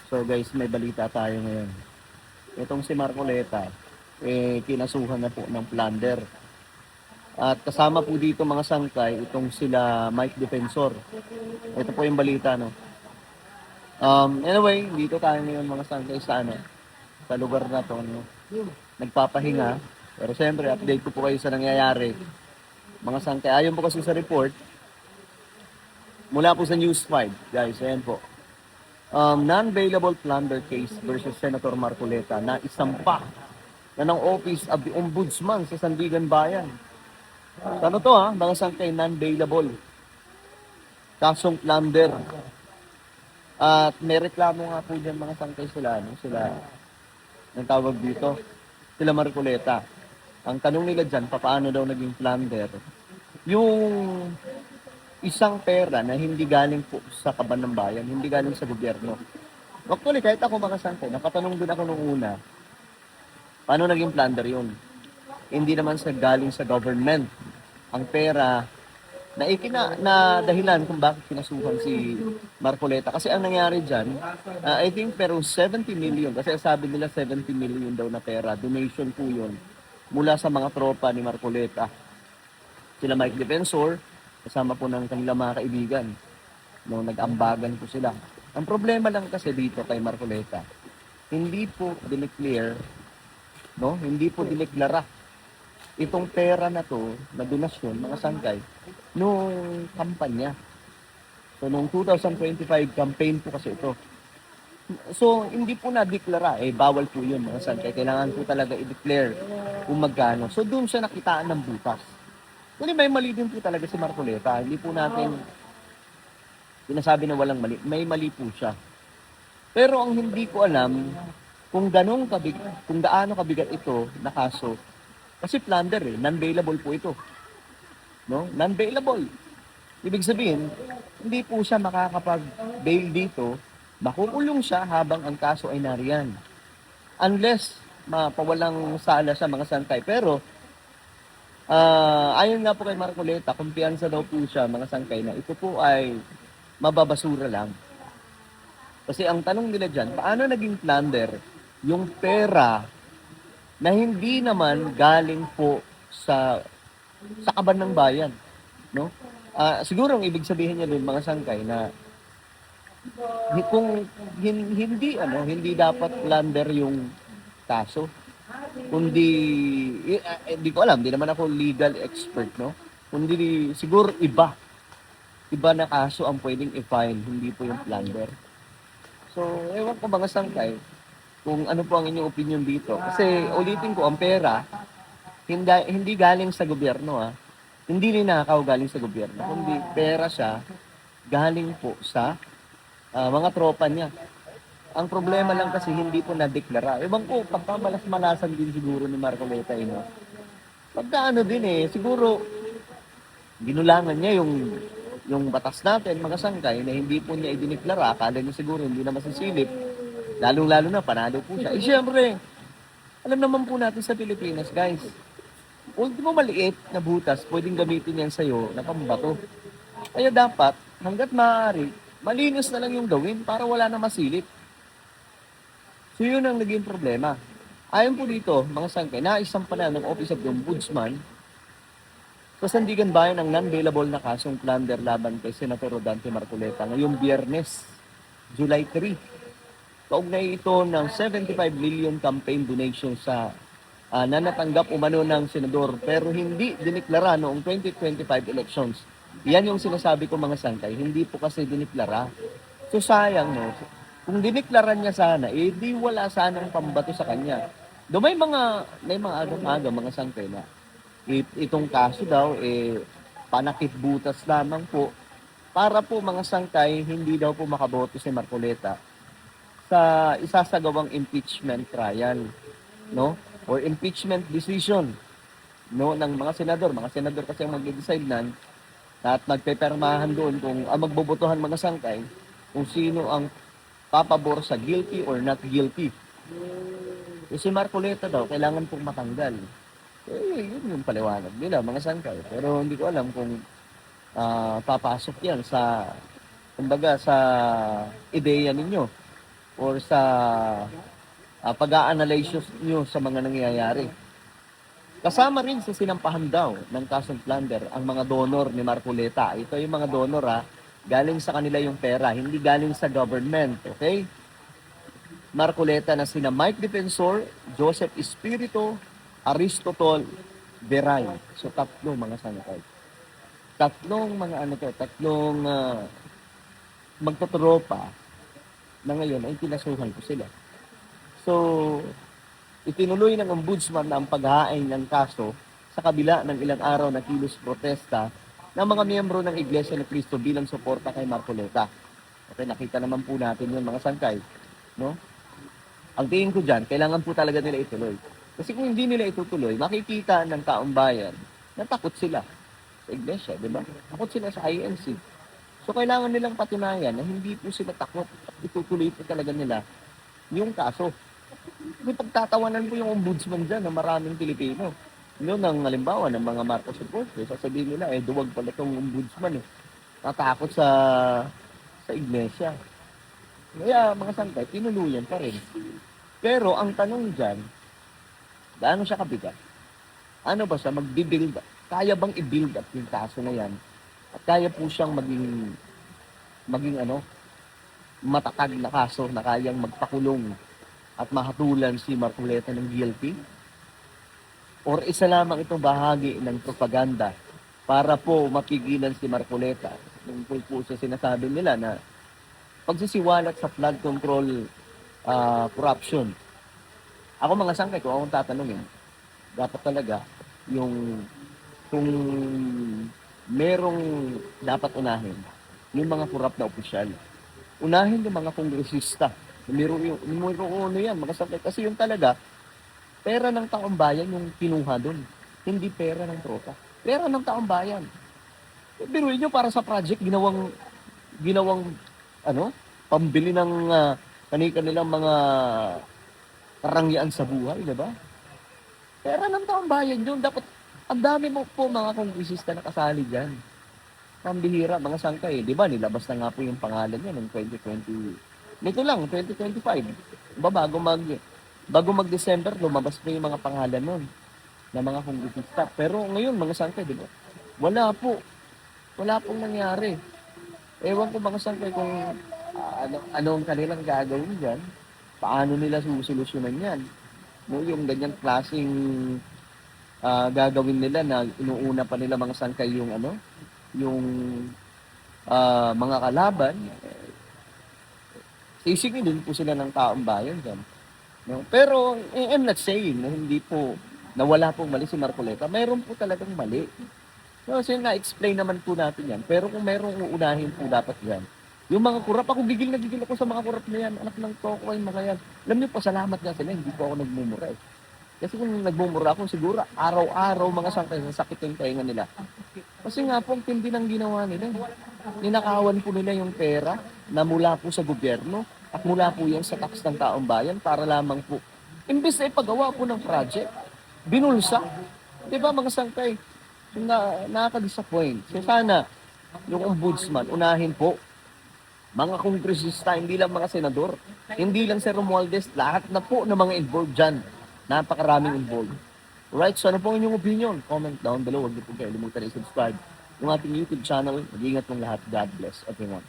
So guys, may balita tayo ngayon. Itong si Marcoleta, kinasuhan na po ng plunder. At kasama po dito mga sangkay, itong sila Mike Defensor. Ito po yung balita, no? Anyway, dito tayo ngayon mga sangkay sa sa lugar na to, no? Nagpapahinga. Pero siyempre, update ko po kayo sa nangyayari. Mga sangkay, ayon po kasi sa report, mula po sa News 5, guys, ayan po. Non-bailable plunder case versus Senator Marcoleta na isampa na ng Office of the Ombudsman sa Sandigan Bayan. Ano to mga sangkay, non-bailable. Kasong plunder. At may reklamo nga po dyan mga sangkay sila, sila, ang tawag dito, sila Marcoleta. Ang tanong nila dyan, paano daw naging plunder? Yung isang pera na hindi galing po sa kaban ng bayan, hindi galing sa gobyerno. Actually, kahit ako mga sangkay, nakatanong din ako nung una, paano naging plunder yun? Hindi naman sa galing sa government ang pera na dahilan kung bakit kinasuhan si Marcoleta. Kasi ang nangyari dyan, I think pero 70 million, kasi sabi nila 70 million daw na pera, donation po yun, mula sa mga tropa ni Marcoleta. Sila Mike Defensor, kasama po ng kanilang mga kaibigan. No, nag-ambagan po sila. Ang problema lang kasi dito kay Marcoleta, hindi po dineclare, no? Hindi po dineklara itong pera na to, na donasyon, mga sangkay, nung kampanya. So, nung 2025 campaign po kasi ito. So, hindi po na-deklara. Bawal po yun, mga sangkay. Kailangan po talaga i-declare kung magkano. So, doon siya nakitaan ng butas. Kundi may mali din po talaga si Marcoleta. Hindi po natin sinasabi na walang mali. May mali po siya. Pero ang hindi ko alam kung kung gaano kabigat ito na kaso. Kasi plunder non-bailable po ito. No? Non-bailable. Ibig sabihin, hindi po siya makakapag-bail dito, makukulong siya habang ang kaso ay nariyan. Unless mapawalang sala sa mga sangkay. Pero, ayon nga po kay Marcoleta, kumpiyansa daw po siya mga sangkay na ito po ay mababasura lang. Kasi ang tanong nila dyan, paano naging plunder yung pera na hindi naman galing po sa kaban ng bayan, no? Siguro ang ibig sabihin niya doon mga sangkay na kung hindi dapat plunder yung kaso, kundi hindi ko alam, hindi naman ako legal expert, no? Kundi siguro iba na kaso ang pwedeng i-file, hindi po yung plunder. So, ewan ko mga sangkay kung ano po ang inyong opinion dito. Kasi ulitin ko, ang pera, hindi galing sa gobyerno Hindi ninakaw galing sa gobyerno, kundi pera siya galing po sa mga tropa niya. Ang problema lang kasi hindi po na-deklara. Ewan ko, pagkamalas-malasan din siguro ni Marcoleta, no? Pagkaano din siguro, ginulangan niya yung batas natin, mga sangkay, na hindi po niya idineklara. Akala niya siguro hindi na masisilip. Lalong-lalo na, panalo po siya. Siyempre, alam naman po natin sa Pilipinas, guys, ultimo maliit na butas, pwedeng gamitin yan sa'yo na pambato. Kaya dapat, hanggat maaari, malinis na lang yung gawin para wala na masilip. So yun ang naging problema. Ayon po dito, mga sangkay, naisampa na ng Office of the Ombudsman sa Sandigan Bayan ang non-bailable na kasong plunder laban kay Senator Rodante Marcoleta ngayong Biyernes, July 3. Kaugnay ito ng 75 million campaign donation na natanggap umano ng senador pero hindi dineklara noong 2025 elections. Yan yung sinasabi ko mga sangkay, hindi po kasi dineklara. So sayang, no? Kung dineklara niya sana, di wala sanang pambato sa kanya. Do may mga aga-aga mga sangkay na itong kaso daw panakit butas lamang po para po mga sangkay hindi daw po makaboto si Marcoleta sa isasagawang impeachment trial, no? Or impeachment decision, no, ng mga senador. Mga senador kasi ang mag-decide nan at magpepermahan doon kung magbobotohan mga sangkay kung sino ang papabor sa guilty or not guilty. Si Marcoleta daw, kailangan pong matanggal. Yun yung paliwanag nila, mga sangkay. Pero hindi ko alam kung papasok yan kumbaga, sa ideya ninyo. or sa pag-a-analyze nyo sa mga nangyayari. Kasama rin sa sinampahan daw ng kasong plunder ang mga donor ni Marcoleta. Ito yung mga donor galing sa kanila yung pera, hindi galing sa government, okay? Marcoleta na sina Mike Defensor, Joseph Espiritu, Aristotol, Veray. So tatlo mga sangkay. Tatlong mga ano to, tatlong magtotropa na ngayon ay kinasuhan ko sila. So, itinuloy ng ombudsman na ang paghahain ng kaso sa kabila ng ilang araw na kilos protesta ng mga miyembro ng Iglesia ni Cristo bilang suporta kay Marcoleta. Okay, nakita naman po natin yun mga sangkay. No? Ang tingin ko dyan, kailangan po talaga nila ituloy. Kasi kung hindi nila itutuloy, makikita ng taong bayan na takot sila sa Iglesia, di ba? Takot sila sa INC. So, kailangan nilang patunayan na hindi po sila takot at itutuloy po talaga nila yung kaso. May pagtatawanan po yung ombudsman dyan ng maraming Pilipino. Noon, ang halimbawa ng mga Marcos supporters, sasabihin nila, duwag pala itong ombudsman. Natakot sa iglesia. Kaya mga sangkay, tinuluyan pa rin. Pero ang tanong dyan, gaano siya kabigat? Ano ba siya mag-build up? Kaya bang i-build up yung kaso na yan? At kaya po siyang maging matatag na kaso na kayang magpakulong at mahatulan si Marcoleta ng guilty? Or isa lamang itong bahagi ng propaganda para po mapigilan si Marcoleta? Tungkol po sa sinasabi nila na pagsisiwalat sa flood control corruption. Ako mga sangkay, kung akong tatanungin, dapat talaga yung kung merong dapat unahin, yung mga korap na opisyal. Unahin yung mga kongresista. Numero uno yan, mga sangkay. Kasi yung talaga, pera ng taong bayan yung kinuha doon. Hindi pera ng tropa. Pera ng taong bayan. Biruin nyo para sa project, ginawang pambili ng kanilang mga karangyaan sa buhay, di ba? Pera ng taong bayan yun. Dapat, ang dami mo po mga kongresista na kasali dyan. Pambihira, mga sangkay. Di ba, nilabas na nga po yung pangalan niya noong 2020. Nito lang, 2025. Diba, bago mag-December, lumabas pa yung mga pangalan nun na mga kongresista. Pero ngayon, mga sangkay, di ba? Wala po. Wala pong nangyari. Ewan ko mga sangkay kung ano ang kanilang gagawin dyan. Paano nila susolusyonan yan? No, yung ganyang klaseng gagawin nila na inuuna pa nila mga sangkay yung yung mga kalaban, sisingilin po sila ng taong bayan dyan. No? Pero I'm not saying na hindi po, na wala pong mali si Marcoleta. Mayroon po talagang mali. So, na-explain naman po natin yan. Pero kung mayroong uunahin po dapat yan, yung mga kurap, ako gigil ako sa mga kurap na yan. Anak ng toko ay mga yan. Alam niyo, pasalamat nga sila, hindi po ako nagmumura eh. Kasi kung nagmumura ako, siguro araw-araw mga sangkay, sasakit yung tainga nila. Kasi nga po, ang tindi ng ginawa nila. Ninakawan po nila yung pera na mula po sa gobyerno at mula po yan sa tax ng taong bayan para lamang po. Imbes na ipagawa po ng project, binulsa. Di ba mga sangkay? Nakaka-disappoint. So sana, yung ombudsman, unahin po mga kongresista, hindi lang mga senador, hindi lang si Romualdez, lahat na po ng mga involved dyan. Napakaraming involved. Right, so ano po inyong opinion? Comment down below. Huwag niyo po kayo limutan i-subscribe yung ating YouTube channel. Mag-ingat mong lahat. God bless everyone.